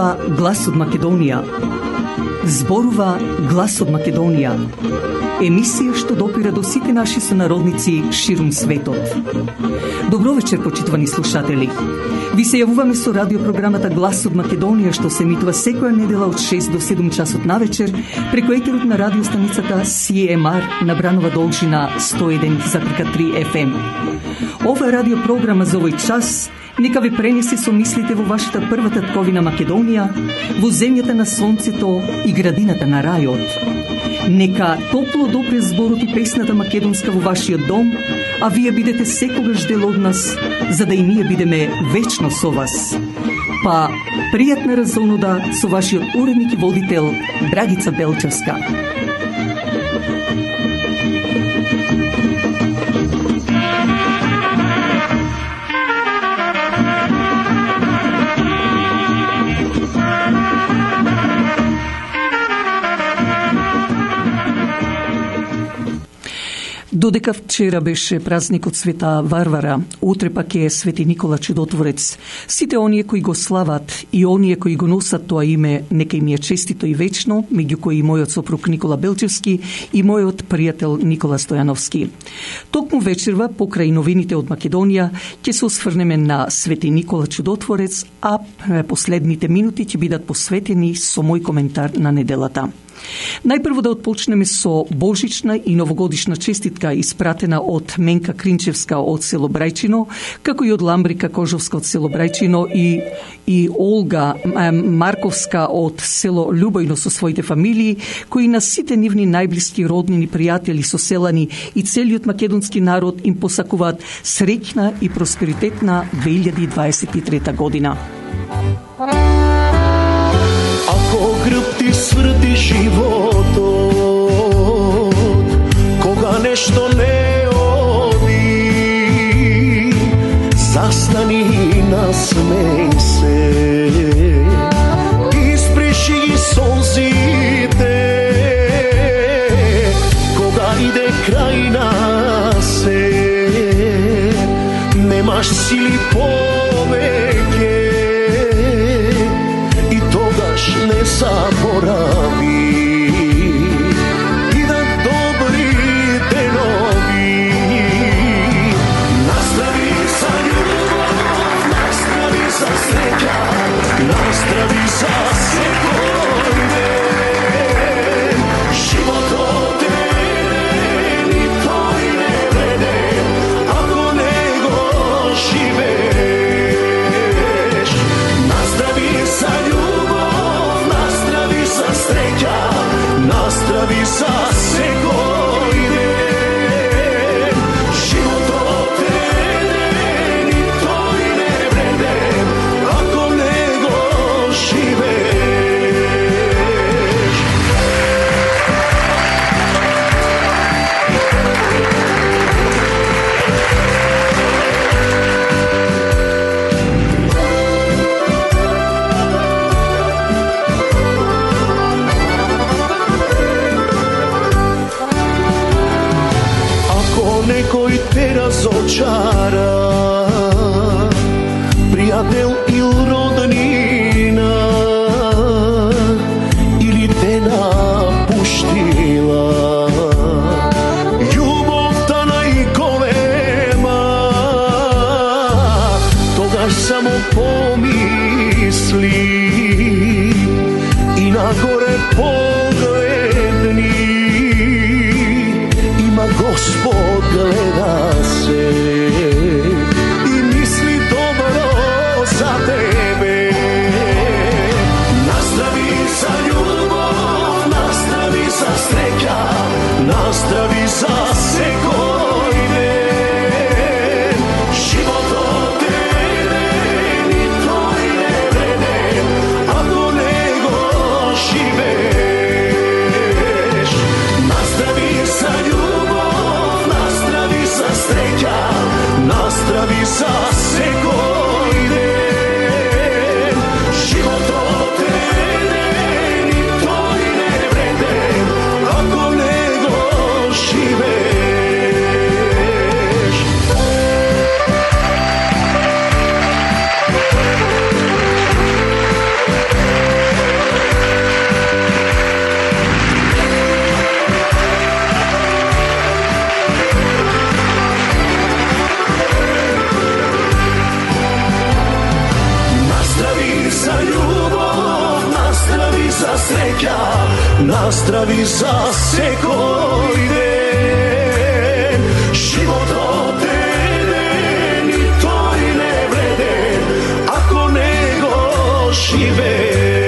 Зборува глас од Македонија. Зборува глас од Македонија. Емисија што допира до сите наши сонародници ширум светот. Добро вечер, почитувани слушатели. Ви се јавуваме со радиопрограмата Глас од Македонија, што се емитува секоја недела од 6 до 7 часот на вечер преку етерот на радиостаницата CMR на Бранова должина 101,3 FM. Ова радиопрограма за овој час нека ви пренесе со мислите во вашата прва татковина Македонија, во земјата на сонцето и градината на рајот. Нека топло допре зборот и песната македонска во вашиот дом, а вие бидете секогаш дел од нас, за да и ние бидеме вечно со вас. Па, пријатна разонуда со вашиот уредник и водител Драгица Белчевска. Додека вчера беше празникот Света Варвара, утре пак е Свети Никола Чудотворец. Сите оние кои го слават и оние кои го носат тоа име, нека им е честито и вечно, меѓу кои и мојот сопруг Никола Белчевски и мојот пријател Никола Стојановски. Токму вечерва, покрај новините од Македонија, ќе се осврнеме на Свети Никола Чудотворец, а последните минути ќе бидат посветени со мој коментар на неделата. Најпрво да отпочнеме со божична и новогодишна честитка испратена од Менка Кринчевска од село Брајчино, како и од Ламбрика Кожовска од село Брајчино и Олга Марковска од село Љубојно со своите фамилии, кои на сите нивни најблиски роднини, пријатели, соселани и целиот македонски народ им посакуваат среќна и просперитетна 2023 година. Ако грб ти сврди животот, кога нешто не оди, застани и насмеј се, исприши ги солзите, кога иде крај нас се, немаш сили повеќе, не заборави и да добрите нови. Настрави за љубов, настрави за среќа, настрави за секој ден. Животот е еден и тој не вреден, ако не го живееш. Настрави за љубов, за среќа, настрави за секој ден. Животот е еден и тој не вреден, ако не го живееш. sreća nazdravi za sekoj den. Život od tebe ni to i ne vrede, ako nego živeš.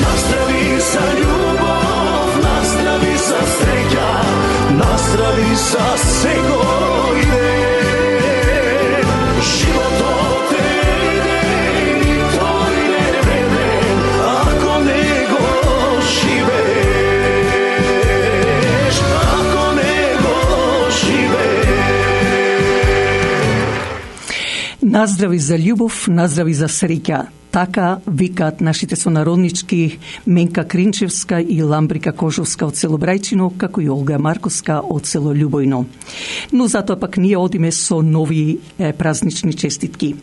Nazdravi za ljubav, nazdravi za sreća, nazdravi za sekoj den. Život od tebe ni to i ne vrede, ako nego živeš, ako nego živeš. Наздрави за љубов, наздрави за среќа. Така викаат нашите сонароднички Менка Кринчевска и Ламбрика Кожовска од село Брајчино, како и Олга Марковска од село Љубојно. Но затоа пак ние одиме со нови празнични честитки.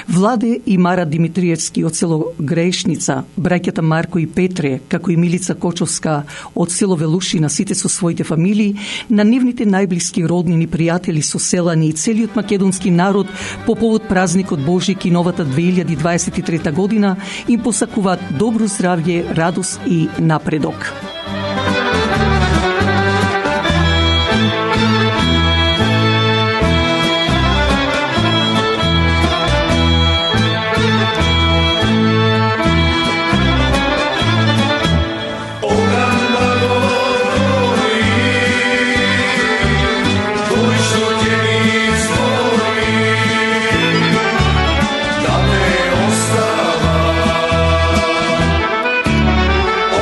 Владе и Мара Димитриевски од село Грешница, браќата Марко и Петре, како и Милица Кочовска од село Велушина, сите со своите фамилии, на нивните најблиски роднини, пријатели, соселани и целиот македонски народ по повод празникот Божик и новата 2023 година им посакуваат добро здравје, радост и напредок.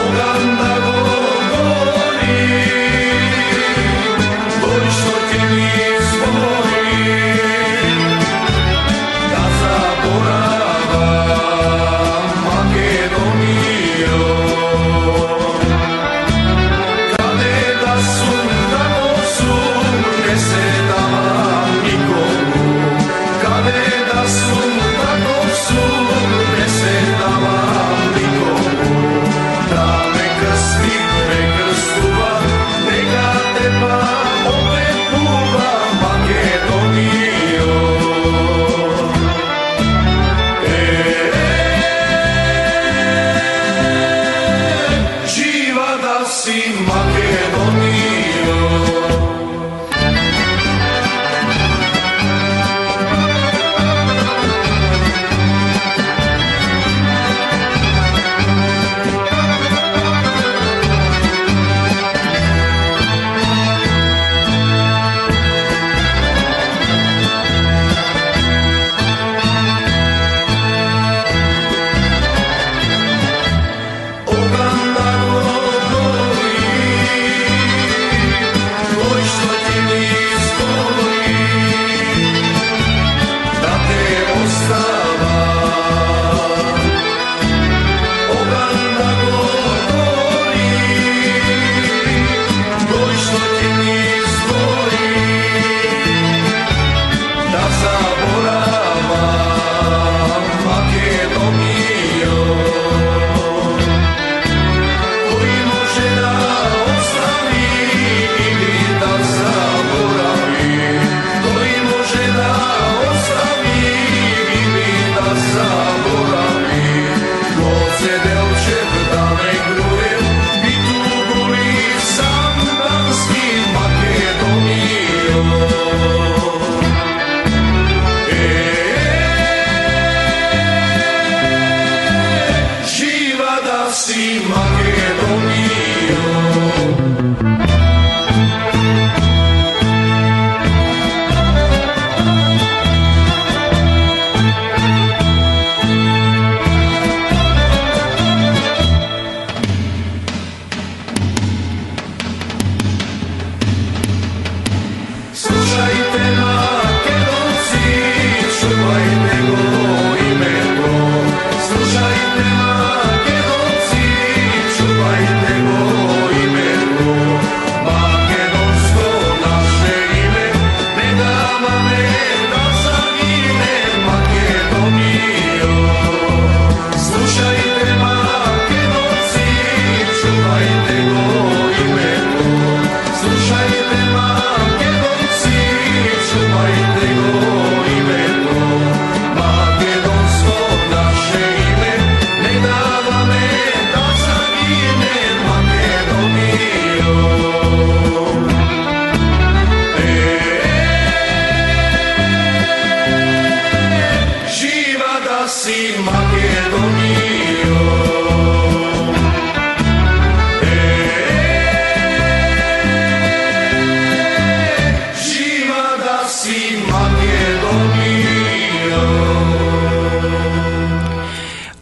Oganda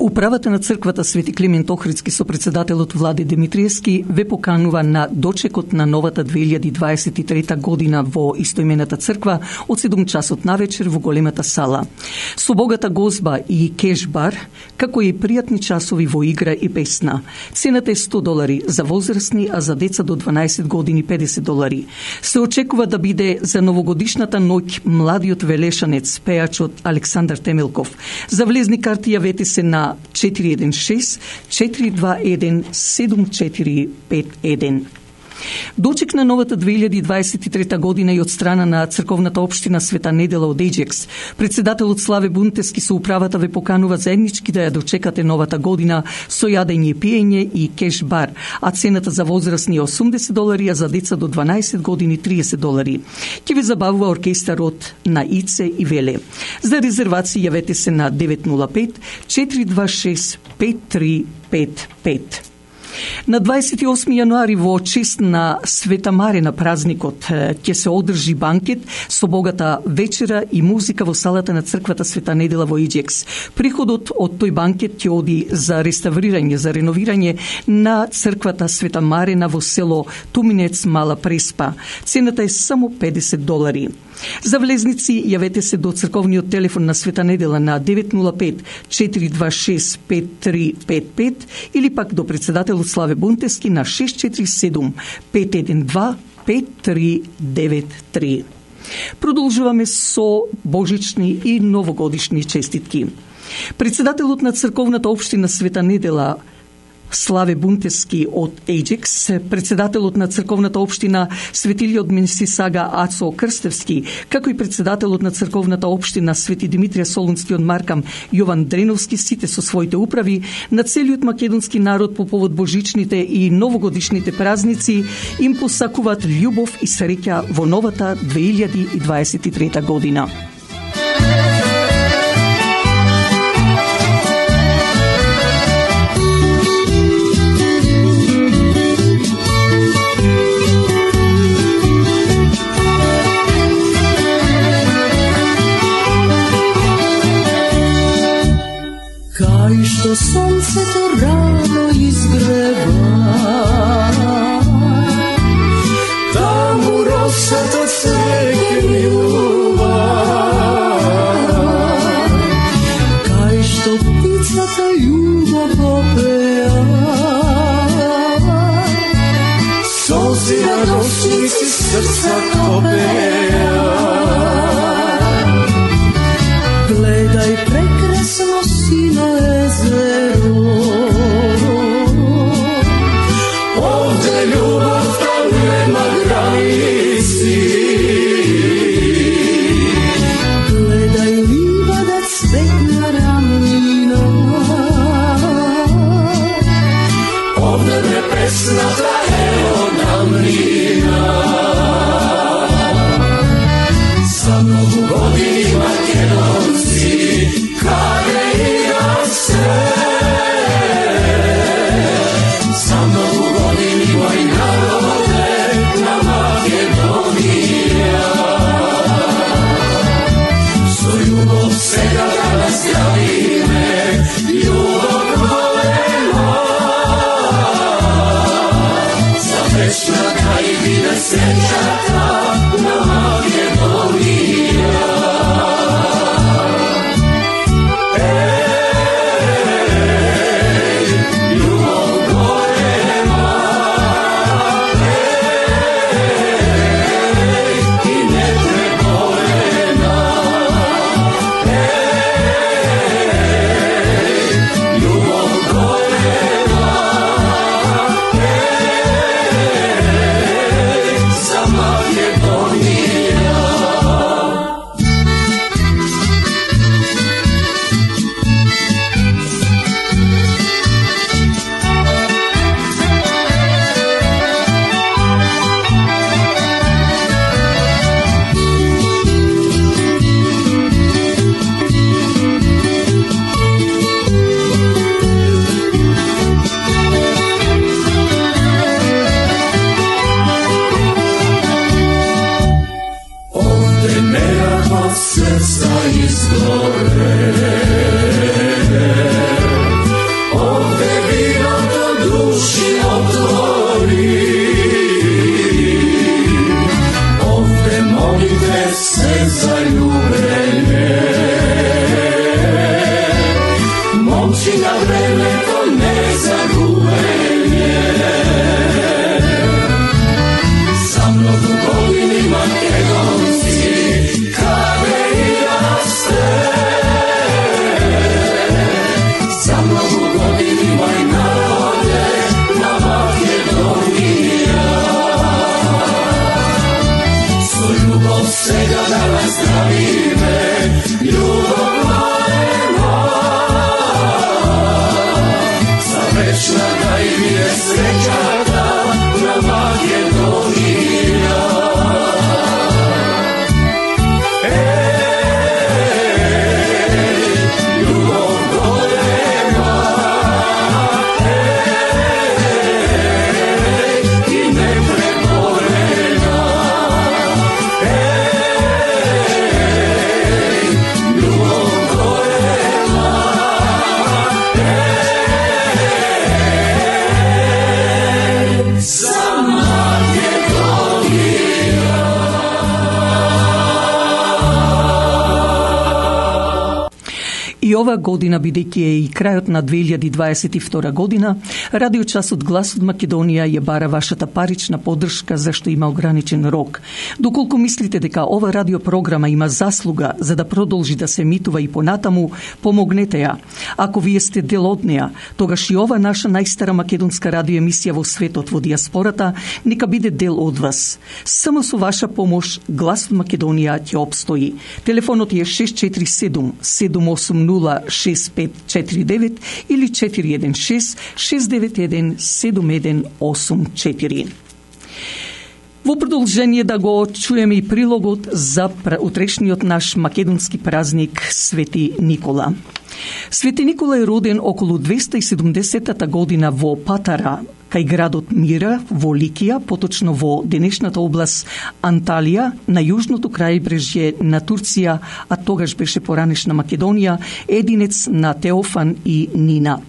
Управата на црквата Свети Климент Охридски со председателот Влади Димитриевски ве поканува на дочекот на новата 2023 година во истоимената црква од 7 часот навечер во големата сала. Со богата гозба и кеш-бар, како и пријатни часови во игра и песна. Цената е $100 за возрастни, а за деца до 12 години $50. Се очекува да биде за новогодишната ноќ младиот велешанец, пејачот Александар Темелков. За влезни карти јавете се на 416-421-7451. Дочек на новата 2023 година и од страна на црковната општина Света Недела од Ејџекс. Председателот Славе Бунтевски со управата ве поканува заеднички да ја дочекате новата година со јадење, пиење и кеш-бар, а цената за возрастни е $80, а за деца до 12 години $30. Ќе ве забавува оркестарот на Ице и Веле. За резервации јавете се на 905-426-5355. На 28 јануари во чест на Света Марина празникот ќе се одржи банкет со богата вечера и музика во салата на црквата Света Недела во Ејџекс. Приходот од тој банкет ќе оди за реставрирање, за реновирање на црквата Света Марина во село Туминец, Мала Преспа. Цената е само $50. За влезници јавете се до црковниот телефон на Света Недела на 905-426-5355 или пак до председателот Славе Бунтевски на 647-512-5393. Продолжуваме со божични и новогодишни честитки. Председателот на црковната општина Света Недела Славе Бунтевски од Ејџекс, председателот на црковната општина Светилиот Менсисага Ацо Крстевски, како и председателот на црковната општина Свети Димитрија Солунски од Маркам Јован Дреновски, сите со своите управи, на целиот македонски народ по повод божичните и новогодишните празници им посакуваат љубов и среќа во новата 2023 година. Кај што сонцето рано изгрева, таму росата цвеќе милува. Кај што птицата љубов попеа, солзи радосници срца копеа. Гледај прекрасно сино езеро, овде љубовта нема граници. Гледај ливадот цветна рамнина, овде небесната е одамнина. времето незагубење. За многу години македонци, каде и да сте, за многу години мој народе на Македонија. Со љубов сега да наздравиме, љубов голема, за вечна да и биде среќата на Македонија. Љубов голема, и непреборена, љубов голема, за Македонија. И ова година, бидејќи е и крајот на 2022 година, радиочасот Глас од Македонија ја бара вашата парична поддршка, зашто има ограничен рок. Доколку мислите дека ова радиопрограма има заслуга за да продолжи да се емитува и понатаму, помогнете ја. Ако вие сте дел од неа, тогаш и ова наша најстара македонска радиоемисија во светот, во диаспората, нека биде дел од вас. Само со ваша помош Глас од Македонија ќе обстои. Телефонот е 647-780-6549 или 416-691-7184. Во продолжение да го чуеме и прилогот за утрешниот наш македонски празник Свети Никола. Свети Никола е роден околу 270 година во Патара, кај градот Мира во Ликија, поточно во денешната област Анталија, на јужното крајбрежје на Турција, а тогаш беше поранешна Македонија, единец на Теофан и Нина.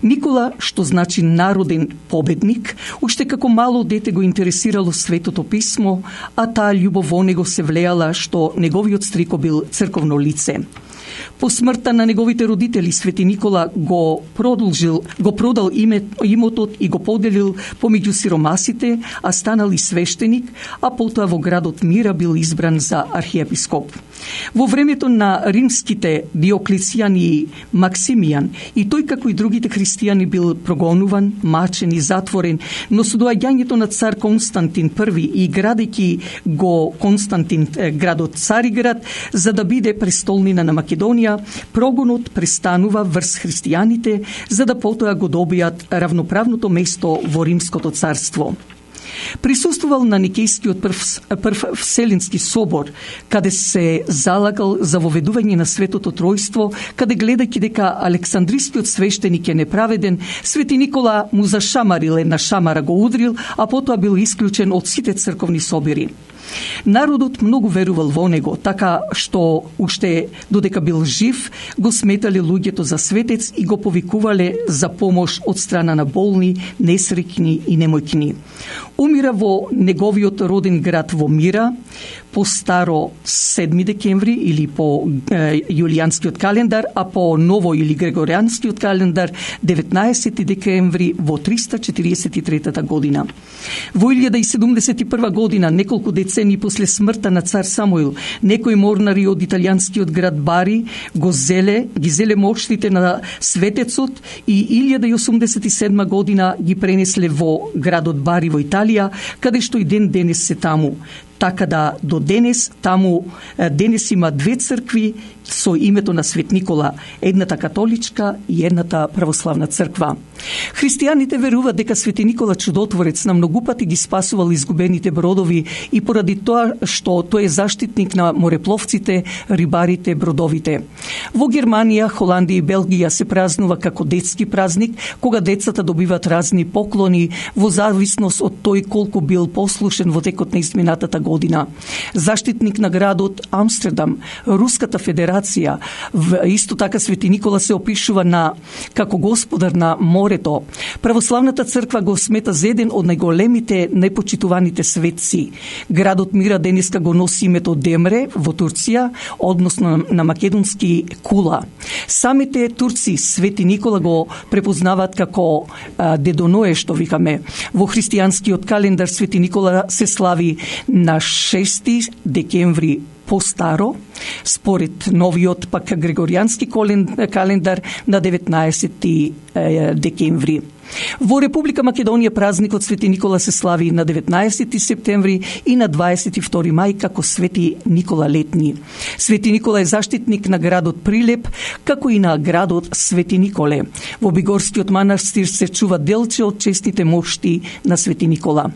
Никола, што значи народен победник, уште како мало дете го интересирало Светото писмо, а таа љубов во него се влеала што неговиот стрико бил црковно лице. По смртта на неговите родители, Свети Никола го продал имотот и го поделил помеѓу сиромасите, а станал и свештеник, а потоа во градот Мира бил избран за архиепископ. Во времето на римските Диоклецијан и Максимијан, и тој како и другите христијани бил прогонуван, мачен и затворен, но со доаѓањето на цар Константин I и градејќи го Константин градот Цариград за да биде престолнина на Македонија, прогонот престанува врз христијаните за да потоа го добијат равноправното место во Римското царство. Присуствувал на Никејскиот прв Вселенски собор, каде се залагал за воведување на Светото Тројство, каде гледајќи дека Александрискиот свештеник е неправеден, Свети Никола му зашамарил една шамара го удрил, а потоа бил исклучен од сите црковни собори. Народот многу верувал во него, така што уште додека бил жив, го сметале луѓето за светец и го повикувале за помош од страна на болни, несреќни и немојкни. Умира во неговиот роден град во Мира, по старо 7 декември или по јулијанскиот календар, а по ново или грегоријанскиот календар 19 декември во 343 година. Во 1071 година, неколку децени после смртта на цар Самуил, некои морнари од италијанскиот град Бари ги зеле моштите на светецот и 1087 година ги пренесле во градот Бари во Италија, каде што и ден денес се таму. Така да до денес таму денес има две цркви со името на Свет Никола, едната католичка и едната православна црква. Христијаните веруваат дека Свети Никола Чудотворец на многу пати ги спасувал изгубените бродови и поради тоа што тој е заштитник на морепловците, рибарите, бродовите. Во Германија, Холандија и Белгија се празнува како детски празник, кога децата добиваат разни поклони во зависност од тој колку бил послушен во текот на изминатата година. Заштитник на градот Амстердам, Руската федерација, исто така Свети Никола се опишува како господар на морето. Православната црква го смета за еден од најголемите, најпочитуваните светци. Градот Мира денеска го носи името Демре во Турција, односно на македонски Кула. Самите турци Свети Никола го препознаваат како Дедо Ное, што викаме. Во христијанскиот календар Свети Никола се слави на 6 декември по-старо, според новиот пак григоријански календар на 19 декември. Во Република Македонија празникот Свети Никола се слави на 19 септември и на 22 мај како Свети Никола летни. Свети Никола е заштитник на градот Прилеп, како и на градот Свети Николе. Во Бигорскиот манастир се чува делче од честните мошти на Свети Никола.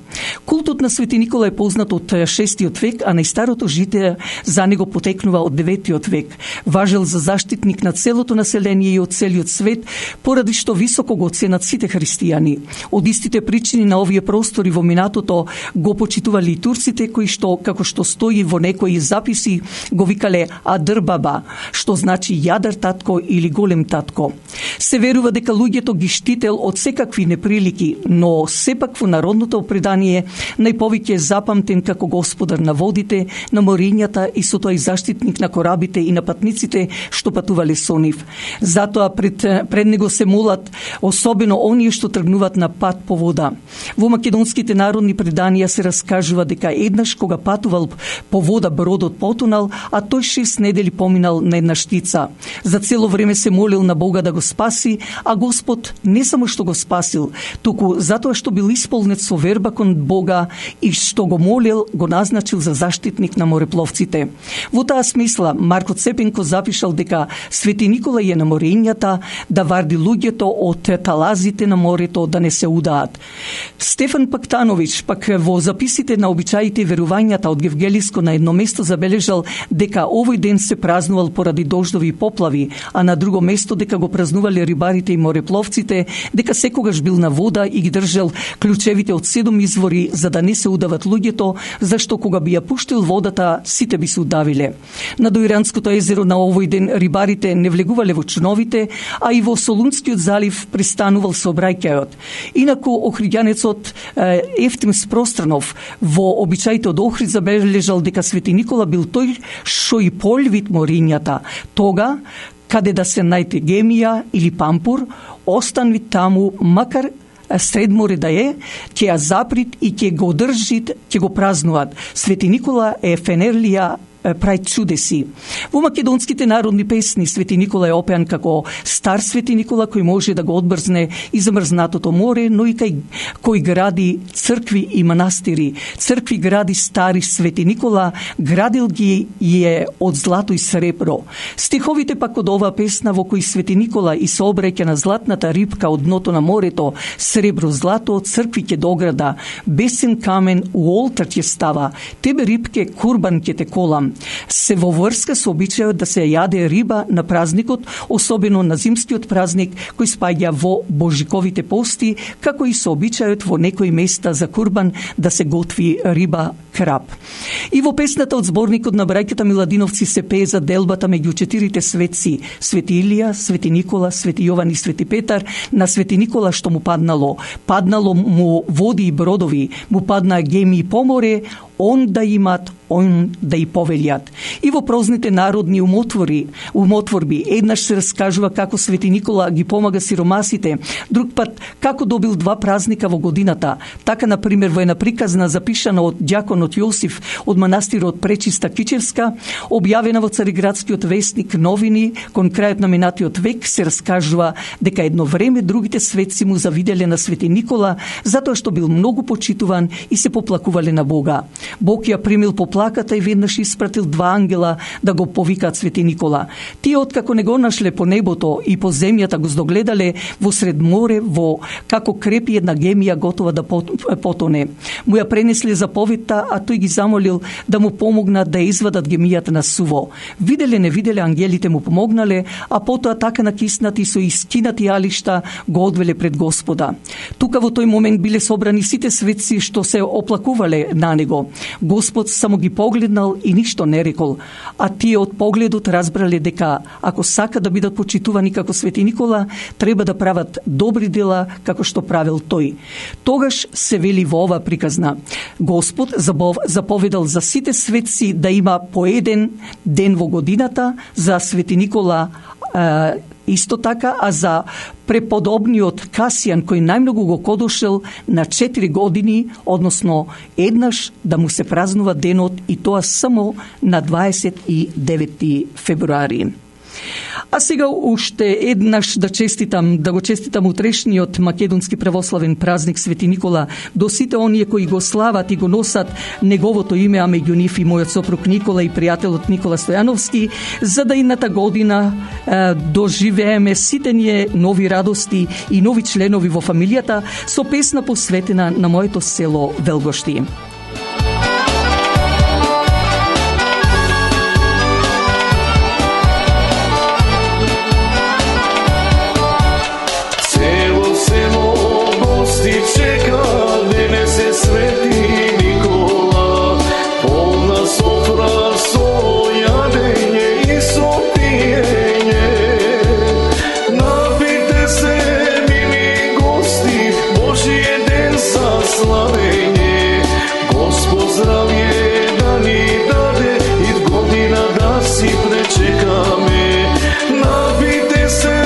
Култот на Свети Никола е познат од 6 век, а најстарото житие за него потекнува од 9 век. Важел за заштитник на целото население и од целиот свет, поради што високо го ценат сите христијани. Од истите причини на овие простори во минатото го почитували и турците, кои што, како што стои во некои записи, го викале Адр Баба, што значи јадар татко или голем татко. Се верува дека луѓето ги штител од секакви неприлики, но сепак во народното предание најповеќе е запамтен како господар на водите, на морињата и со тоа и заштитник на корабите и на патниците што патувале со нив. Затоа пред него се молат особено оние што тргнуваат на пат по вода. Во македонските народни преданија се раскажува дека еднаш кога патувал по вода бродот потонал, а тој 6 недели поминал на една штица. За цело време се молил на Бога да го спаси, а Господ не само што го спасил, туку затоа што бил исполнет со верба кон Бога и што го молил, го назначил за заштитник на морепловците. Во таа смисла Марко Цепенко запишал дека Свети Никола е на морињата да варди луѓето од талазите на морето да не се удаат. Стефан Пактанович пак во записите на обичаите и верувањата од Гевгелиско на едно место забележал дека овој ден се празнувал поради дождови и поплави, а на друго место дека го празнувале рибарите и морепловците, дека секогаш бил на вода и ги држал клучевите од 7 извори за да не се удават луѓето, зашто кога би ја пуштил водата, сите би се удавиле. На Доиранското езеро на овој ден рибарите не влегувале во чуновите, а и во Солунскиот залив пристанувал со обраќајот. Инаку охриѓанецот Ефтим Спространов во обичаите од Охрид забележал дека Свети Никола бил тој шо и полвит морињата, тога каде да се најде гемија или пампур, останви таму макар сред море да е, ќе ја заприт и ќе го држит, ќе го празнуваат. Свети Никола е фенерлија прави чудеси. Во македонските народни песни Свети Никола е опеан како стар Свети Никола кој може да го одбрзне и замрзнатото море, но и кој гради цркви и манастири. Цркви гради стари Свети Никола, градил ги е од злато и сребро. Стиховите пак од оваа песна во кој Свети Никола и се обреќа на златната рибка од дното на морето, сребро злато, цркви ќе дограда, бесен камен у олтар ќе става, тебе рибке курбан ќе те колам. Се во врска со обичајот да се јаде риба на празникот, особено на зимскиот празник кој спаѓа во божиковите пости, како и со обичајот во некои места за курбан да се готви риба краб. И во песната од зборникот на браќата Миладиновци се пее за делбата меѓу 4 светци: Свети Илија, Свети Никола, Свети Јован и Свети Петар. На Свети Никола што му паднало му води и бродови, му паднаа геми и поморе, он да имат, он да и повелјат. И во прозните народни умотворби еднаш се раскажува како Свети Никола ги помага сиромасите, друг пат како добил 2 празника во годината. Така, например, во една приказна запишана од ѓаконот Јосиф од манастирот Пречиста Кичевска, објавена во Цариградскиот весник Новини кон крајот на минатиот век, се раскажува дека едно време другите светци му завиделе на Свети Никола затоа што бил многу почитуван и се поплакувале на Бога. Бог ја примил поплаката и веднаш испратил 2 ангела да го повикаат Свети Никола. Тие откако не го нашле по небото и по земјата го здогледале во сред море, во како крепи една гемија готова да потоне. Му ја пренесле заповедта, а тој ги замолил да му помогнат да извадат гемијата на суво. Виделе не виделе, ангелите му помогнале, а потоа така накиснати со искинати алишта го одвеле пред Господа. Тука во тој момент биле собрани сите светци што се оплакувале на него. Господ само ги погледнал и ништо не рекол, а тие од погледот разбрале дека ако сака да бидат почитувани како Свети Никола, треба да прават добри дела како што правил тој. Тогаш се вели во ова приказна: Господ заповедал за сите светци да има по еден ден во годината, за Свети Никола исто така, а за преподобниот Касијан, кој најмногу го кодошел, на 4 години, односно еднаш да му се празнува денот, и тоа само на 29 февруари. А сега уште еднаш да го честитам утрешниот македонски православен празник Свети Никола до сите оние кои го слават и го носат неговото име, а меѓу нив и мојот сопруг Никола и пријателот Никола Стојановски, за да идната година доживееме сите ние нови радости и нови членови во фамилијата со песна посветена на моето село Велгошти. Čeka denese Sveti Nikola, polna sofra so jadenje i so pijenje. Napite se, mili gosti, Božije den za slavenje. Gospod zdravlje da ni dade i godina da si prečekame. Napite se,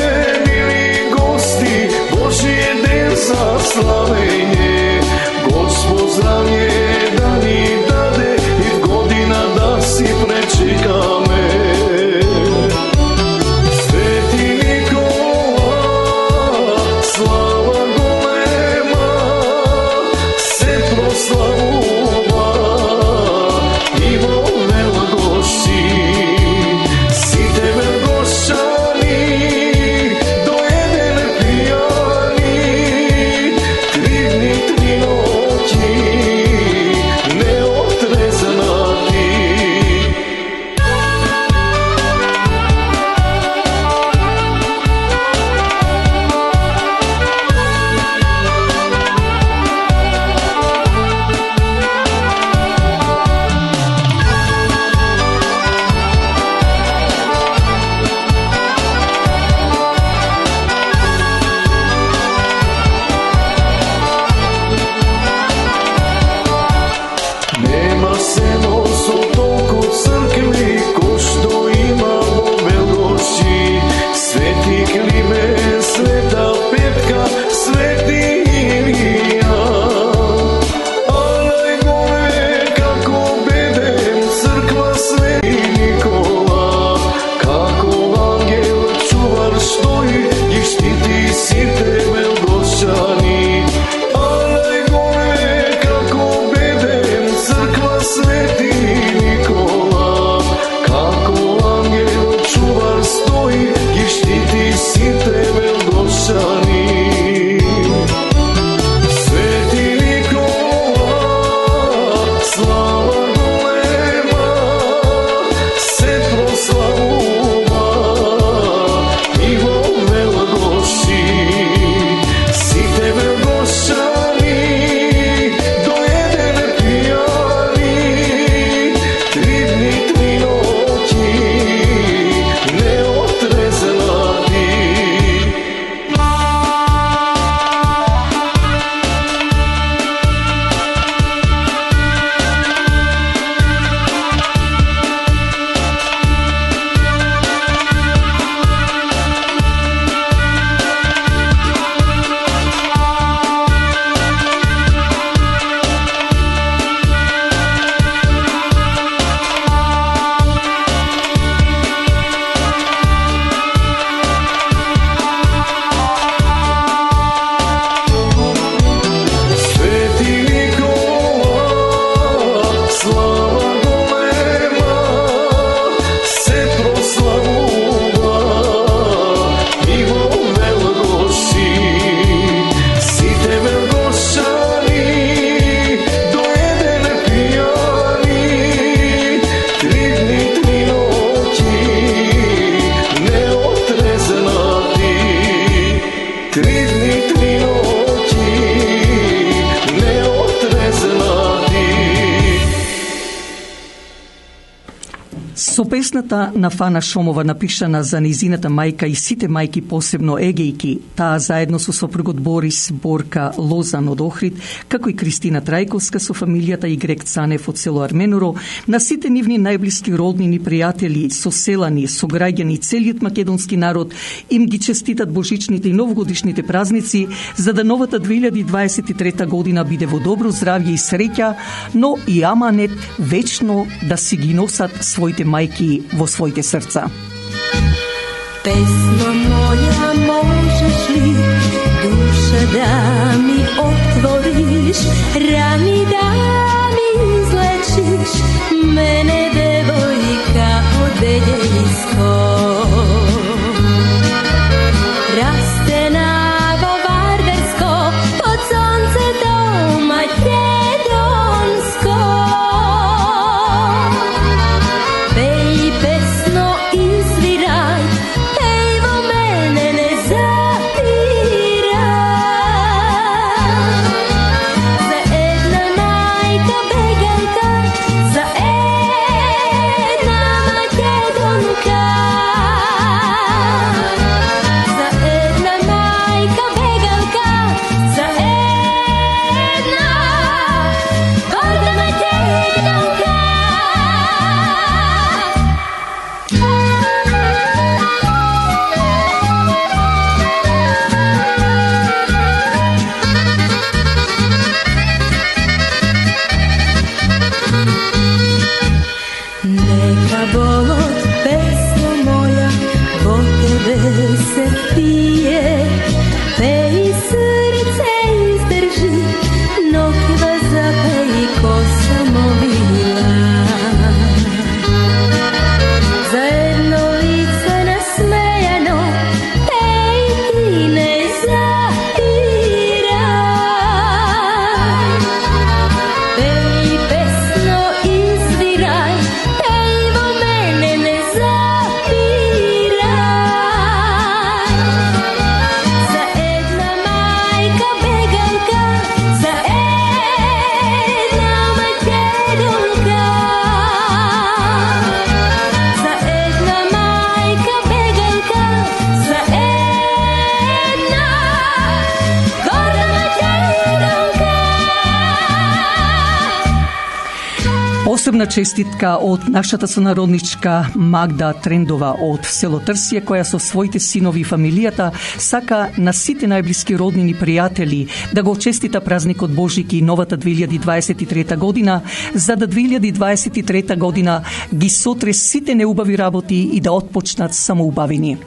mili gosti, Božije den za slavenje, Gospod zdravlje da ni dade i godina da si prečekame. Sveti Nikola, slava golema, se proslavuva i vo Velgošći, site Velgošćani, do jedene pijani, krivni Со песната на Фана Шомова, напишана за нејзината мајка и сите мајки, посебно егејки, таа заедно со сопругот Борис Борка Лозан од Охрид, како и Кристина Трајковска со фамилијата и Грек Цанев од село Арменоро, на сите нивни најблиски роднини, пријатели, соселани, сограѓани, целиот македонски народ им ги честитат божичните и новогодишните празници, за да новата 2023 година биде во добро здравје и среќа, но и аманет вечно да си ги носат своите мајки во своите срца. Pesmo moja, možeš li duša da mi otvoriš, rani da mi izlečiš, mene devojka odeljsko. Rastenavo vardarsko, pod sonce do makedonsko. Pej pesno izviraj, evo mene ne zapiraj. Za jedna majka beganka, za jedna makedonka. Za jedna majka beganka, za jedna gorda makedonka. Neka bolot, pesmo moja, po tebe se pije, pej srce izdrži, nokva zapej kosa mobila. Zajedno lice nasmejano, ej ti ne zapiraj. Pej pesno izviraj, evo mene ne zapiraj. Za jedna majka beganka, za jedna makedonka. Za jedna majka beganka, za jedna gorda makedonka. Посебна честитка од нашата сонародничка Магда Трендова од село Трсија, која со своите синови и фамилијата сака на сите најблиски роднини пријатели да го честита празникот Божики и новата 2023 година, за да 2023 година ги сотре сите неубави работи и да отпочнат само убавини.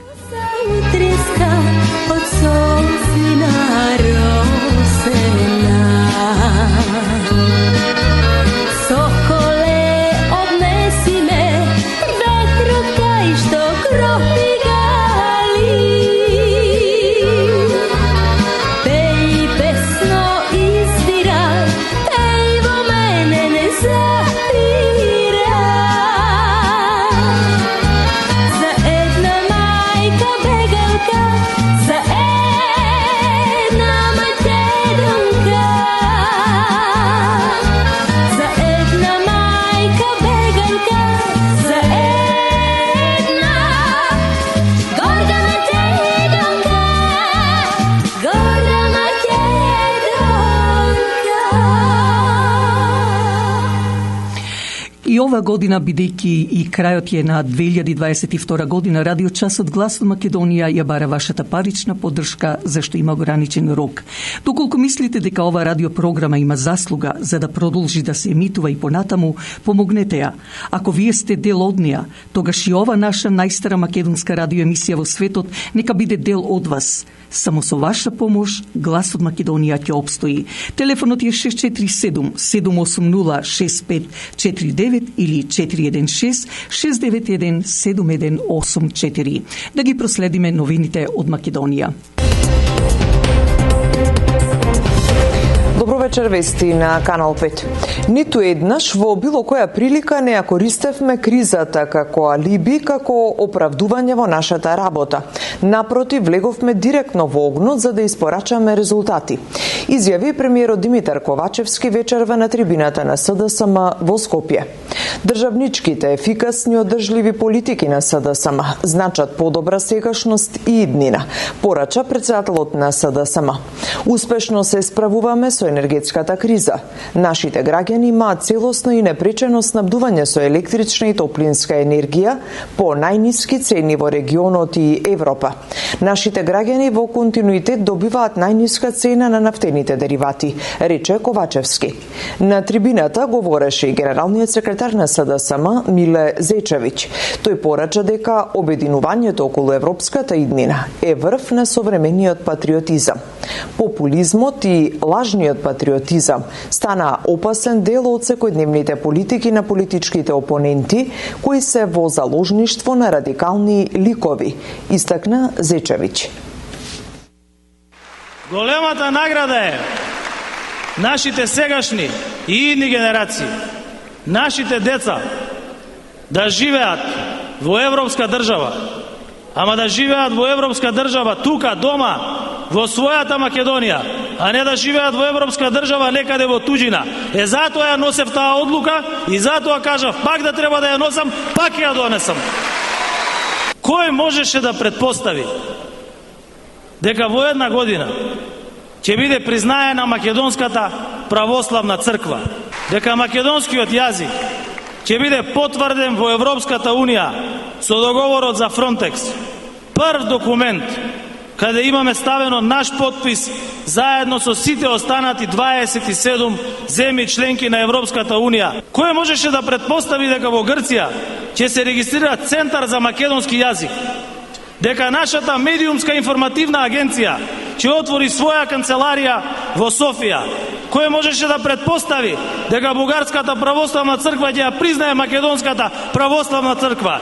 Utreska od solsina rosena. Sokole, odnesi me, vetru taj što kropi gali. Pej pesno izviraj, evo mene ne zapiraj. Za jedna majka beganka, za jedna makedonka. Za jedna majka beganka, za jedna gorda makedonka. Gorda makedonka. И ова година, бидејќи и крајот е на 2022 година, Радио Часот Глас од Македонија ја бара вашата парична поддршка, зашто има ограничен рок. Доколку мислите дека ова радиопрограма има заслуга за да продолжи да се емитува и понатаму, помогнете ја. Ако вие сте дел од неа, тогаш и ова наша најстара македонска радиоемисија во светот нека биде дел од вас. Само со ваша помош Гласот Македонија ќе опстои. Телефонот е 647-780-6549 или 416-691-7184. Да ги проследиме новините од Македонија. Добро вечер. вечер, вести на Канал 5. Ниту еднаш во било која прилика не ја користевме кризата како алиби, како оправдување во нашата работа. Напротив, влеговме директно во огнот за да испорачаме резултати. Изјави премиерот Димитар Ковачевски вечерва на трибината на СДСМ во Скопје. Државничките, ефикасни одржливи политики на СДСМ значат подобра сегашност и иднина, порача председателот на СДСМ. Успешно се справуваме со енергетската криза. Нашите граѓани имаат целосно и непречено снабдување со електрична и топлинска енергија по најниски цени во регионот и Европа. Нашите граѓани во континуитет добиваат најниска цена на нафтените деривати, рече Ковачевски. На трибината говореше и генералниот секретар на СДСМ Миле Зечевиќ. Тој порача дека обединувањето околу европската иднина е врв на современиот патриотизам. Популизмот и лажниот патриотизам стана опасен дел од секојдневните политики на политичките опоненти кои се во заложништво на радикални ликови, истакна Зечевиќ. Големата награда е нашите сегашни и идни генерации, нашите деца да живеат во европска држава, ама да живеат во европска држава тука, дома, во својата Македонија, а не да живеат во европска држава некаде во туџина. Затоа ја носев таа одлука и затоа кажав пак да треба да ја носам, пак ја донесам. Кој можеше да предпостави дека во една година ќе биде признаена Македонската православна црква, дека македонскиот јазик ќе биде потврден во Европската Унија со договорот за Фронтекс. Прв документ каде имаме ставено наш подпис заедно со сите останати 27 земји членки на Европската Унија. Кој можеше да предпостави дека во Грција ќе се регистрира Центар за македонски јазик? Дека нашата медиумска информативна агенција ќе отвори своја канцеларија во Софија? Кој можеше да предпостави дека Бугарската православна црква ќе ја признае Македонската православна црква?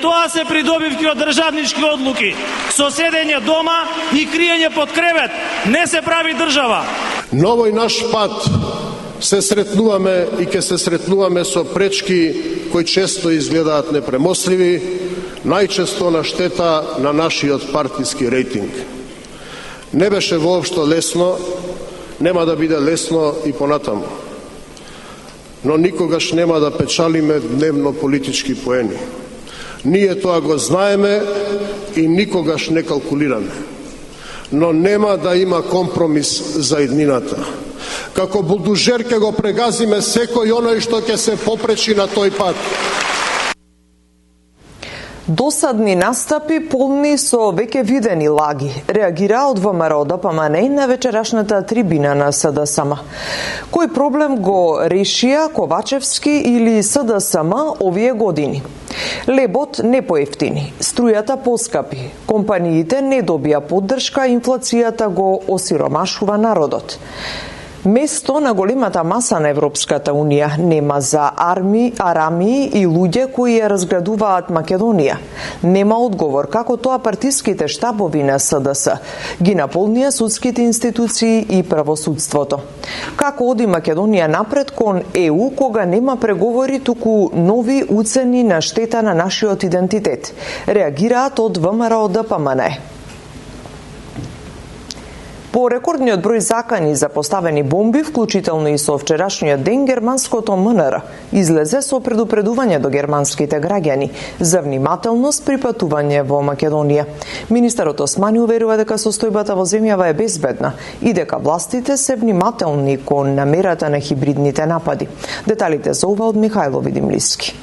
Тоа се придобивки од државнички одлуки. Со седење дома и криење под кревет не се прави држава. На овој наш пат се сретнуваме и ќе се сретнуваме со пречки кои често изгледаат непремостливи, најчесто на штета на нашиот партиски рейтинг. Не беше воопшто лесно, нема да биде лесно и понатаму. Но никогаш нема да печалиме дневно политички поени. Ние тоа го знаеме и никогаш не калкулираме. Но нема да има компромис за иднината. Како булдужер ќе го прегазиме секој оној што ќе се попречи на тој пат. Досадни настапи полни со веќе видени лаги, реагира од ВМРО ДПМН на вечерашната трибина на СДСМ. Кој проблем го решија Ковачевски или СДСМ овие години? Лебот не поевтини, струјата поскапи, компаниите не добија поддршка, инфлацијата го осиромашува народот. Место на големата маса на Европската Унија нема за арами и луѓе кои ја разградуваат Македонија. Нема одговор како тоа партиските штабови на СДС ги наполнија судските институции и правосудството. Како оди Македонија напред кон ЕУ кога нема преговори, туку нови уцени на штета на нашиот идентитет? Реагираат од ВМРО ДПМН. По рекордниот број закани за поставени бомби, вклучително и со вчерашниот ден, германското МНР излезе со предупредување до германските граѓани за внимателност при патување во Македонија. Министерот Османи уверува дека состојбата во земјава е безбедна и дека властите се внимателни кон намерата на хибридните напади. Деталите за ова од Михајло Видимлиски.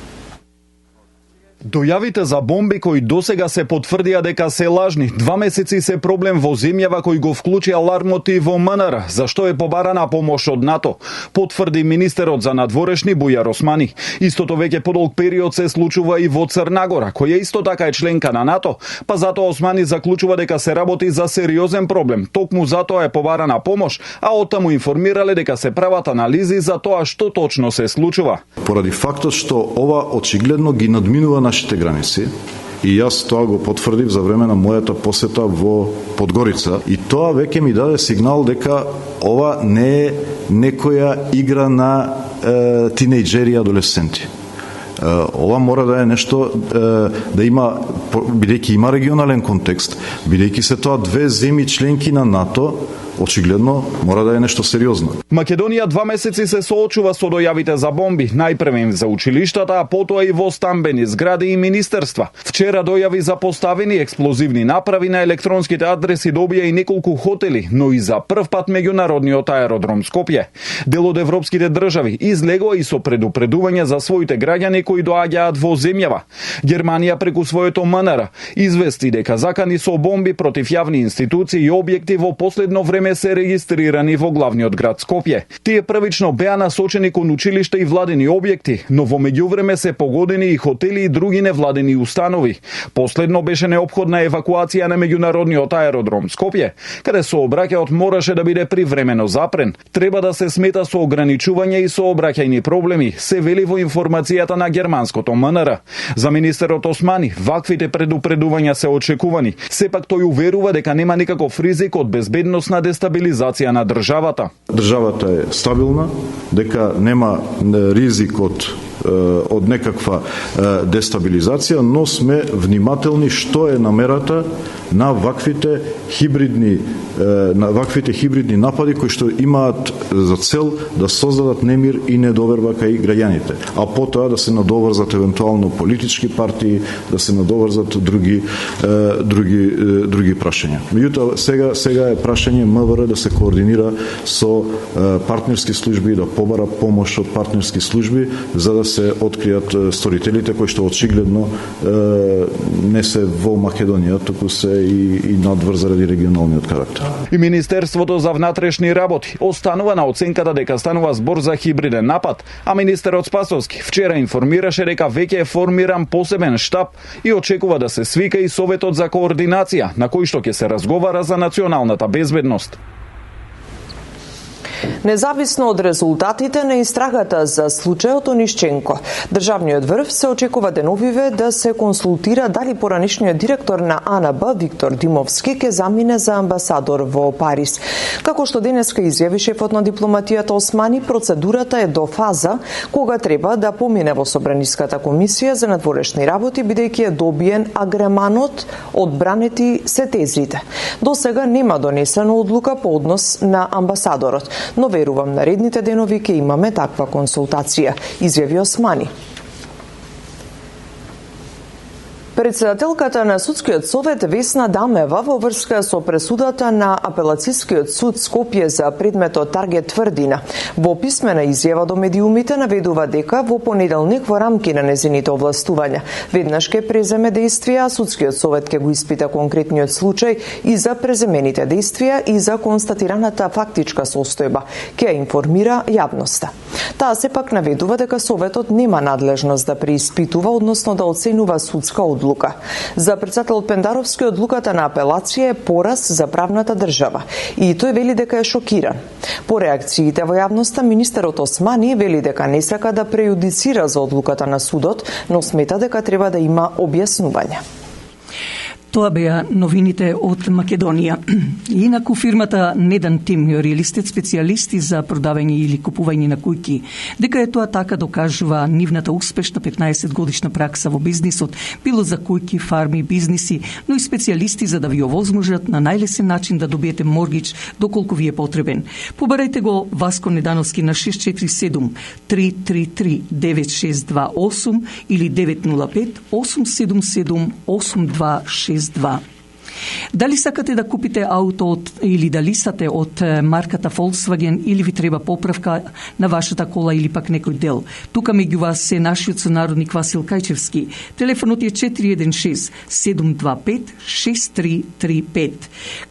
Дојавите за бомби кои досега се потврдија дека се лажни, 2 месеци се проблем во земјава кој го вклучи алармот и во МНР, зашто е побарана помош од НАТО, потврди министерот за надворешни Бујар Османи. Истото веќе подолг период се случува и во Црна Гора, која исто така е членка на НАТО, па затоа Османи заклучува дека се работи за сериозен проблем. Токму затоа е побарана помош, а оттаму информирале дека се прават анализи за тоа што точно се случува. Поради фактот што ова очигледно ги надминува нашите граници И јас тоа го потврдив за време на мојата посета во Подгорица. И тоа веќе ми даде сигнал дека ова не е некоја игра на тинејџери и адолесценти. Ова мора да е нешто да има, бидејќи има регионален контекст, бидејќи се тоа две земји членки на НАТО, очигледно мора да е нешто сериозно. Македонија 2 месеци се соочува со дојавите за бомби, најпрвен за училиштата, а потоа и во стамбени згради и министерства. Вчера дојави за поставени експлозивни направи на електронските адреси добија и неколку хотели, но и за прв пат меѓународниот аеродром Скопје. Дел од европските држави излегува и со предупредување за своите граѓани кои доаѓаат во земјава. Германија преку своето МНР извести дека закани со бомби против јавни институции и објекти во последно време се регистрирани во главниот град Скопје. Тие првично беа насочени кон училишта и владени објекти, но во меѓувреме се погодени и хотели и други невладени установи. Последно беше неопходна евакуација на меѓународниот аеродром Скопје, каде сообраќајот мораше да биде привремено запрен. Треба да се смета со ограничување и сообраќајни проблеми, се вели во информацијата на германското МНР. За министерот Османи, ваквите предупредувања се очекувани. Сепак тој уверува дека нема никаков ризик од безбедносна дестабилизација на државата. Државата е стабилна, дека нема ризик од некаква дестабилизација, но сме внимателни што е намерата на ваквите хибридни напади кои што имаат за цел да создадат немир и недоверба кај граѓаните, а потоа да се надоврзат евентуално политички партии, да се надоврзат други прашања. Меѓутоа сега е прашање МВР да се координира со партнерски служби, да побара помош од партнерски служби за да се откријат сторителите кои што очигледно не се во Македонија, туку се и надвор заради регионалниот карактер. И Министерството за внатрешни работи останува на оценката дека станува збор за хибриден напад, а министерот Спасовски вчера информираше дека веќе е формиран посебен штаб и очекува да се свика и Советот за координација, на кој што ќе се разговара за националната безбедност. Независно од резултатите на истрагата за случајот Онишченко, државниот врв се очекува деновиве да се консултира дали поранишниот директор на АНБ Виктор Димовски ќе замине за амбасадор во Париз. Како што денеска изјави шефот на дипломатијата Османи, процедурата е до фаза кога треба да помине во Собраниската комисија за надворешни работи, бидејќи е добиен агреманот, одбранети се тезите. До сега нема донесена одлука по однос на амбасадорот, но верувам наредните денови ќе имаме таква консултација, изјави Османи. Председателката на Судскиот совет Весна Дамева во врска со пресудата на Апелацискиот суд Скопје за предметот Таргет Тврдина во писмена изјава до медиумите наведува дека во понеделник во рамки на незините овластувања веднаш ќе преземе действија, а Судскиот совет ќе го испита конкретниот случај и за преземените действија и за констатираната фактичка состојба, ќе ја информира јавноста. Таа сепак наведува дека советот нема надлежност да преиспитува, односно да оценува судска одлука. За председателот Пендаровски одлуката на апелација е пораз за правната држава и тој вели дека е шокиран. По реакциите во јавноста, министерот Османи вели дека не сака да прејудицира за одлуката на судот, но смета дека треба да има објаснување. Тоа беа новините од Македонија. Инаку фирмата Недан Тим, реалистет специјалисти за продавање или купување на куќи, дека е тоа така докажува нивната успешна 15 годишна пракса во бизнисот, било за куќи, фарми, бизниси, но и специјалисти за да ви овозможат на најлесен начин да добиете моргич доколку ви е потребен. Побарајте го Васко Недановски на 647 333 9628 или 905 877 8262. Дали сакате да купите ауто или да лисате од марката Volkswagen или ви треба поправка на вашата кола или пак некој дел? Тука меѓу вас се нашиот сонародник Васил Кајчевски. Телефонот е 416 725 6335.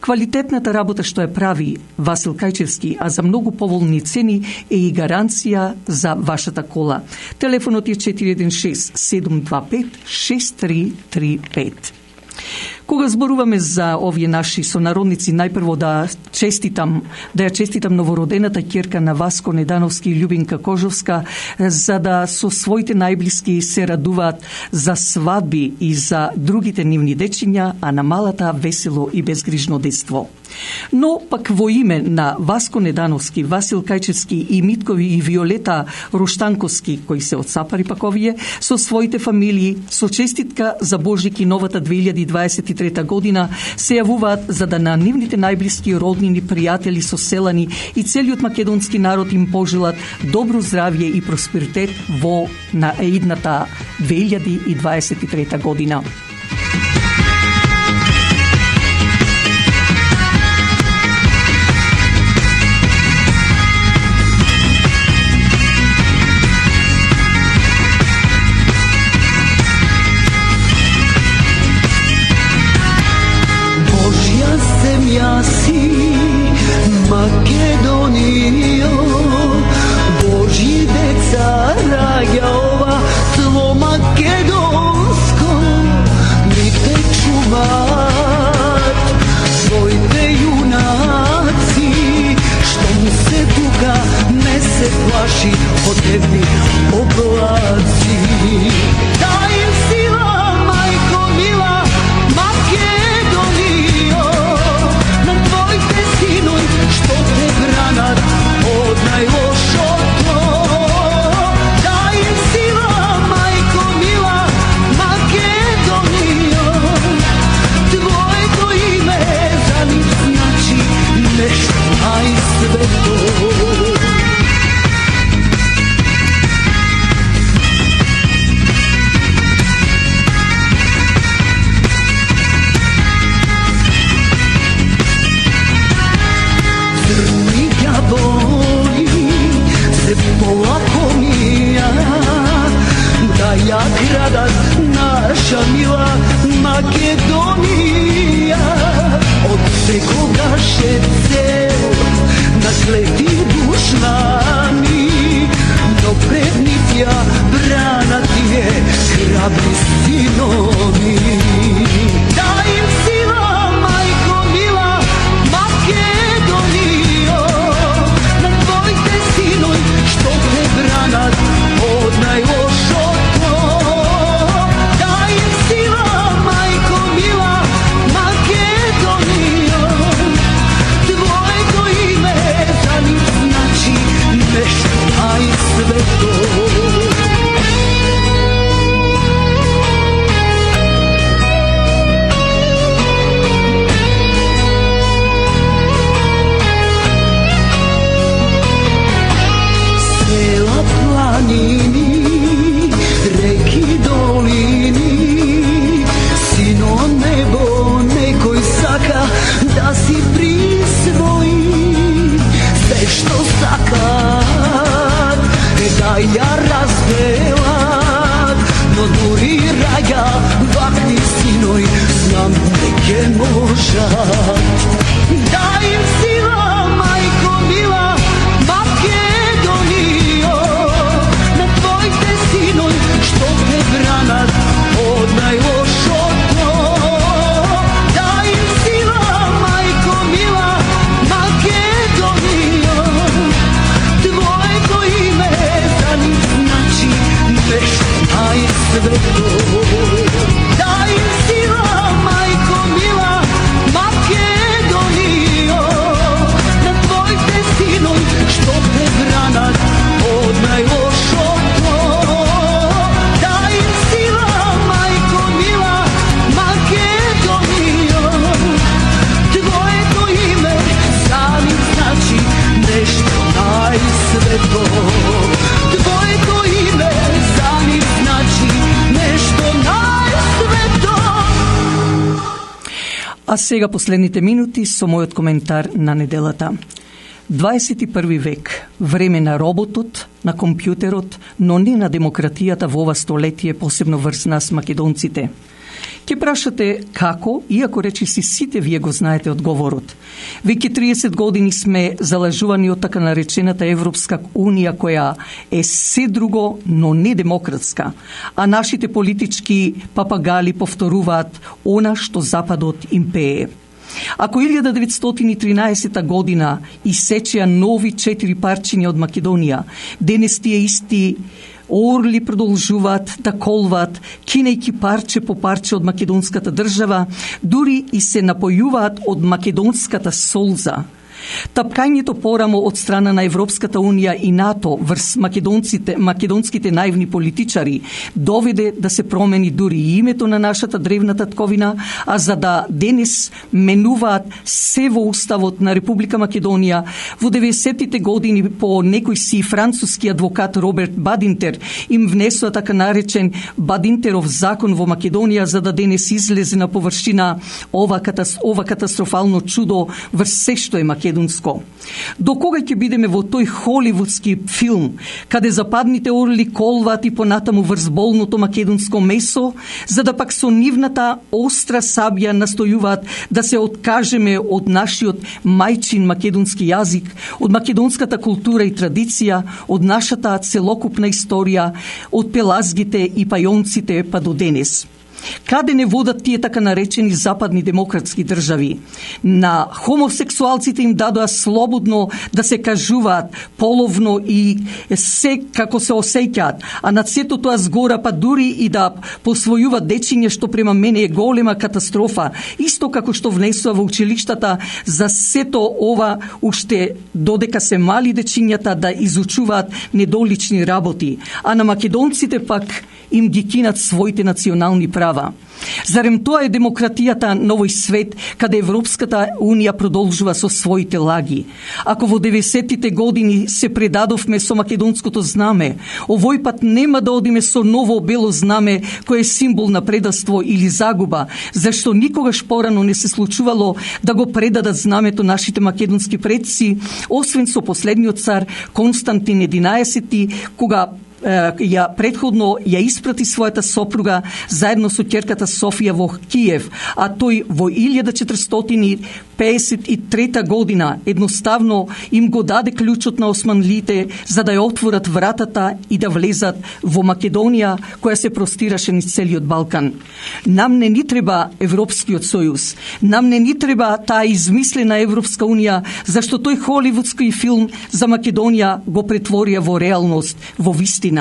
Квалитетната работа што ја прави Васил Кајчевски, а за многу поволни цени е и гаранција за вашата кола. Телефонот е 416 725 6335. Кога зборуваме за овие наши сонародници, најпрво да ја честитам новородената ќерка на Васко Недановски и Љубинка Кожовска, за да со своите најблиски се радуваат за свадби и за другите нивни дечиња, а на малата весело и безгрижно детство. Но пак во име на Васко Недановски, Васил Кајчевски и Миткови и Виолета Руштанковски, кои се од Сапари пак овие, со своите фамилии, со честитка за Божик и новата 2023 година, се јавуваат за да на нивните најблиски роднини, пријатели, соселани и целиот македонски народ им пожелат добро здравје и просперитет во на идната 2023 година. Земја си, Македонијо, Божји деца раѓа ова тло македонско, ни те чуваат своите јунаци, што му се тука не се плаши од дневни облаци. Дај им сила, мајко мила, Македонијо, што те бранат од најлошото. Дај им сила, мајко мила, Македонијо, твоето име за нив значи нешто најсвето. Полакомија да ја градат наша мила Македонија, од секогаш е цел на клети душмани, но пред нив ја бранат тие храбри синови. Дај им сила, мајко мила, Македонијо, на твоите синови што те бранат од најлошото. Дај им сила, мајко мила, Македонијо, твоето име за нив значи нешто најсвето. Реки, долини, сино небо, некој сака да си присвои се што сакат, да ја разделат, но дури раѓа вакви синои, знам не ќе можат. Дај им сила, мајко мила, Македонијо, синој што те бранат од најлошото. Дај им сила, мајко мила, Македонијо, твоето име за нив значи нешто најсвето. Дај им сила, мајко мила, Македонијо, на твоите синој што те бранат од најлошото. Нешто најсвето, твоето име за нив значи нешто најсвето. А сега последните минути со мојот коментар на неделата. 21 век, време на роботот, на компјутерот, но не на демократијата во ова столетие, посебно врз нас македонците. Ке прашате како, иако речиси сите вие го знаете одговорот. Веќе 30 години сме залажувани од така наречената Европска Унија, која е се друго, но не демократска, а нашите политички папагали повторуваат она што Западот им пее. Ако 1913 година исечеа нови 4 парчиња од Македонија, денес тие исти орли продолжуваат да колваат, кинејќи парче по парче од македонската држава, дури и се напојуваат од македонската солза. Тапкањето порамо од страна на Европската Унија и НАТО врз македонските наивни политичари доведе да се промени дури и името на нашата древна татковина, а за да денес менуваат се во уставот на Република Македонија. Во 90-тите години по некој си француски адвокат Роберт Бадинтер им внесува така наречен Бадинтеров закон во Македонија, за да денес излезе на површина ова катастрофално чудо врз се што е македонско. До кога ќе бидеме во тој холивудски филм, каде западните орли колваат и понатаму врз болното македонско месо, за да пак со нивната остра сабја настојуваат да се откажеме од нашиот мајчин македонски јазик, од македонската култура и традиција, од нашата целокупна историја, од пелазгите и пајонците па до денес. Каде не водат тие така наречени западни демократски држави? На хомосексуалците им дадоа слободно да се кажуваат половно и се како се осеќаат, а над сето тоа згора па дури и да посвојуваат дечиња, што према мене е голема катастрофа, исто како што внесува во училиштата за сето ова уште додека се мали дечињата да изучуваат недолични работи, а на македонците пак им ги кинат своите национални права. Зарем тоа е демократијата на овој свет, каде Европската Унија продолжува со своите лаги? Ако во 90-тите години се предадовме со македонското знаме, овој пат нема да одиме со ново бело знаме, кое е символ на предавство или загуба, зашто никогаш порано не се случувало да го предадат знамето нашите македонски предци, освен со последниот цар Константин 11, кога предходно ја испрати својата сопруга заедно со ќерката Софија во Киев, а тој во 1453 година едноставно им го даде клучот на османлите за да ја отворат вратата и да влезат во Македонија, која се простираше низ целиот Балкан. Нам не ни треба Европскиот сојуз, нам не ни треба таа измислена Европска Унија, зашто тој холивудски филм за Македонија го претворија во реалност, во вистина.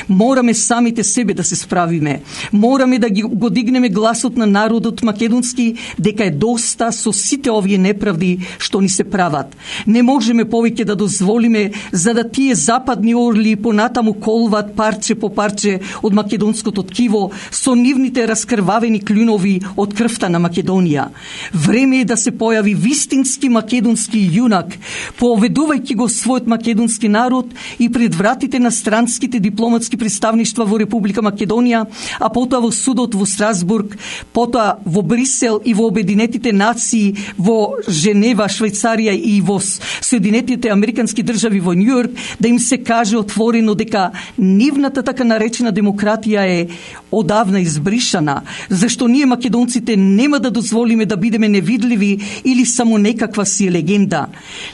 Мораме самите себе да се справиме. Мораме да го дигнеме гласот на народот македонски дека е доста со сите овие неправди што ни се прават. Не можеме повеќе да дозволиме за да тие западни орли понатаму колват парче по парче од македонското ткиво со нивните раскрвавени клюнови од крвта на Македонија. Време е да се појави вистински македонски јунак, поведувајќи го својот македонски народ и пред вратите на странските дипломатски представништва во Република Македонија, а потоа во судот во Страсбург, потоа во Брисел и во Обединетите нации, во Женева, Швајцарија и во Соединетите Американски држави во Њујорк, да им се каже отворено дека нивната така наречена демократија е одавна избришана, зашто ние македонците нема да дозволиме да бидеме невидливи или само некаква си легенда,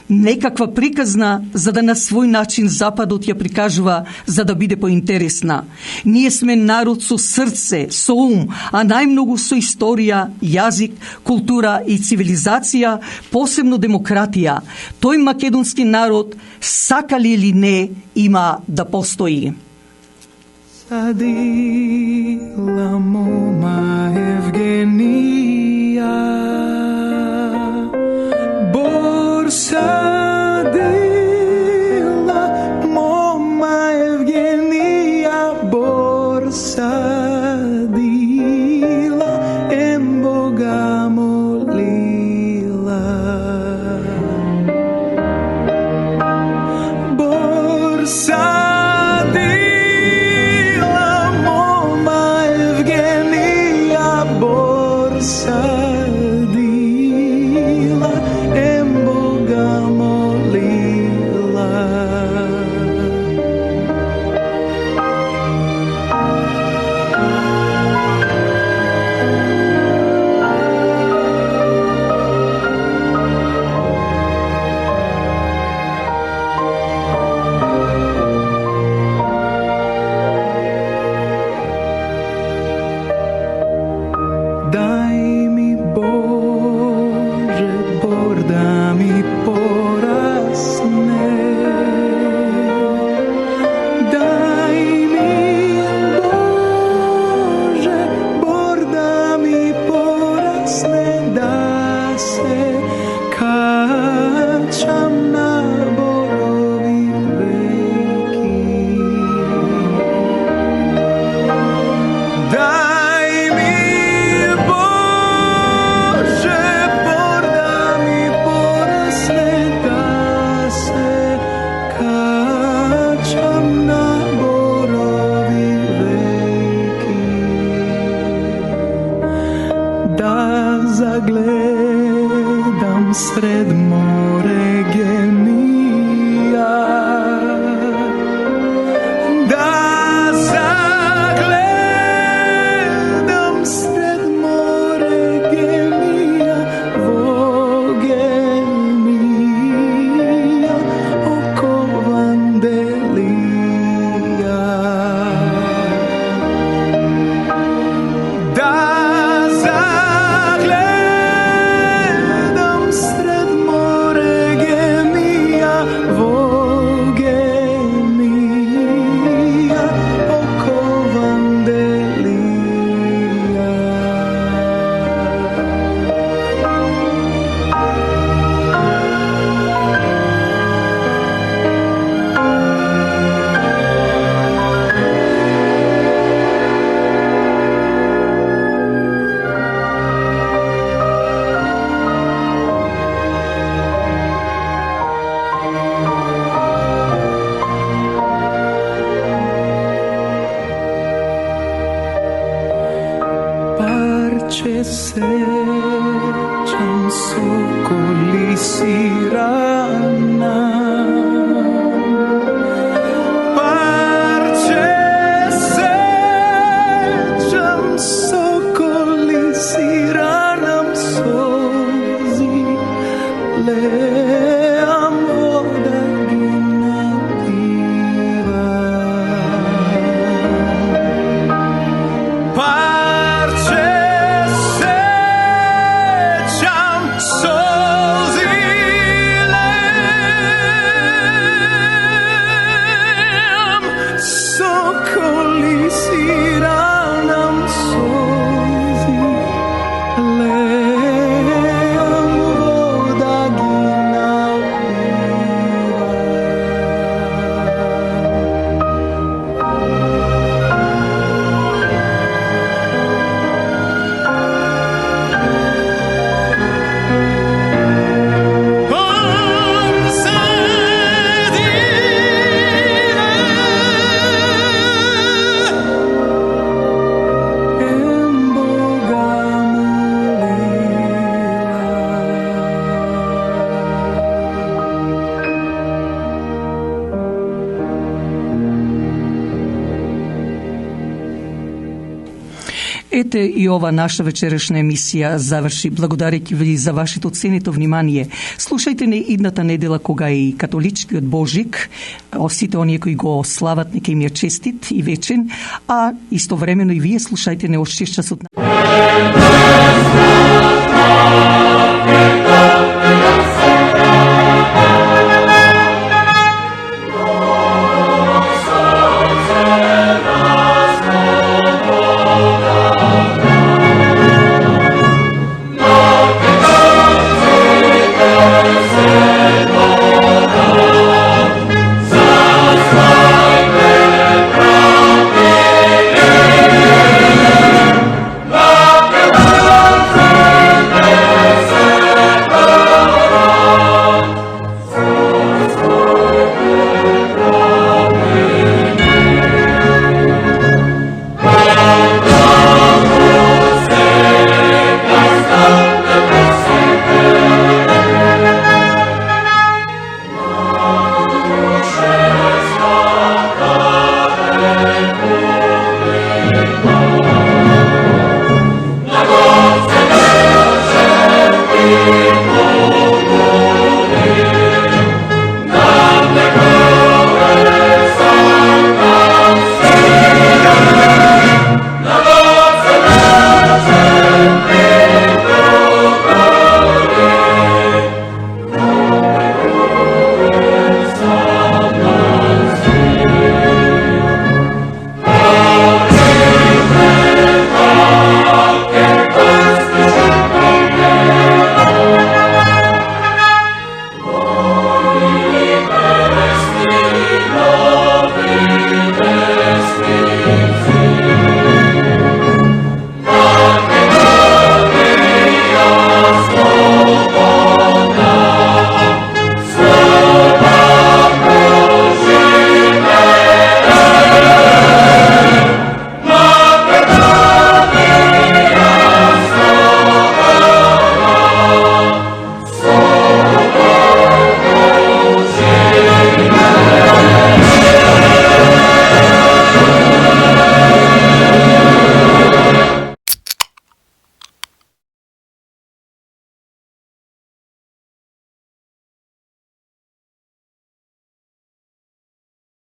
некаква приказна за да на свој начин Западот ја прикажува за да биде поинтересна. Ние сме народ со срце, со ум, а најмногу со историја, јазик, култура и цивилизација, посебно демократија. Тој македонски народ, сакали или не, има да постои. Sadila moma Evgenija Borsadila moma Evgenija Borsadila em Boga molila Sadila em Boga molila Ете и ова наша вечерешна емисија заврши. Благодарејќи ви за вашето ценето внимание. Слушајте не идната недела кога и католичкиот Божик, сите оние кои го слават, нека им е честит и вечен, а истовремено и вие слушајте не од 6 часот на